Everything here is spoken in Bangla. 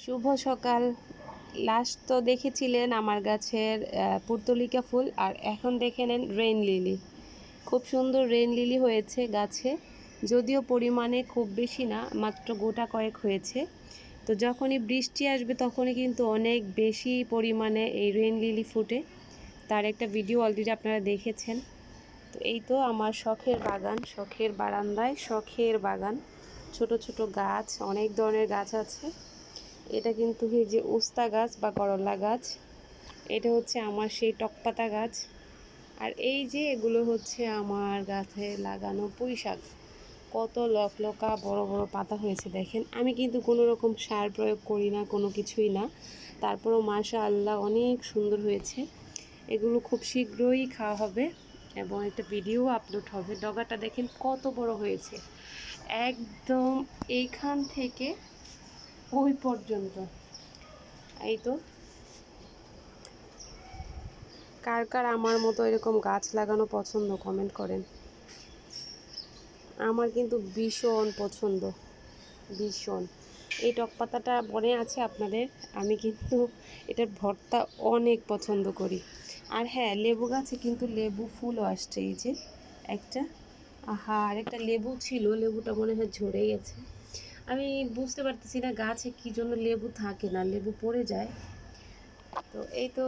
শুভ সকাল। লাস্ট তো দেখেছিলেন আমার গাছের পুর্তলিকা ফুল, আর এখন দেখে নেন রেইন লিলি। খুব সুন্দর রেইন লিলি হয়েছে গাছে, যদিও পরিমাণে খুব বেশি না, মাত্র গোটা কয়েক হয়েছে। তো যখনই বৃষ্টি আসবে তখনই কিন্তু অনেক বেশি পরিমাণে এই রেইন লিলি ফুটে। তার একটা ভিডিও অলরেডি আপনারা দেখেছেন। তো এই তো আমার শখের বাগান, শখের বারান্দায় শখের বাগান, ছোট ছোট গাছ, অনেক ধরনের গাছ আছে। এটা কিন্তু এই যে উস্তা গাছ বা করলা গাছ, এটা হচ্ছে আমার সেই টকপাতা গাছ। আর এই যে এগুলো হচ্ছে আমার গাছে লাগানো পুঁই শাক। কত লকলকা বড় বড় পাতা হয়েছে দেখেন। আমি কিন্তু কোনো রকম সার প্রয়োগ করি না, কোনো কিছুই না, তারপরও মাশাআল্লাহ অনেক সুন্দর হয়েছে। এগুলো খুব শীঘ্রই খাওয়া হবে এবং একটা ভিডিও আপলোড হবে। ডগাটা দেখেন কত বড় হয়েছে, একদম এইখান থেকে ওই পর্যন্ত। এই তো, কার কার আমার মতো এরকম গাছ লাগানো পছন্দ কমেন্ট করেন। আমার কিন্তু ভীষণ পছন্দ, ভীষণ। এই টক পাতাটা মনে আছে আপনাদের, আমি কিন্তু এটার ভর্তা অনেক পছন্দ করি। আর হ্যাঁ, লেবু গাছে কিন্তু লেবু ফুলও আসছে, এই যে একটা। আহা, আর একটা লেবু ছিল, লেবুটা মনে হয় ঝরে গেছে। আমি বুঝতে পারতেছি না গাছে কী জন্য লেবু থাকে না, লেবু পড়ে যায়। তো এই তো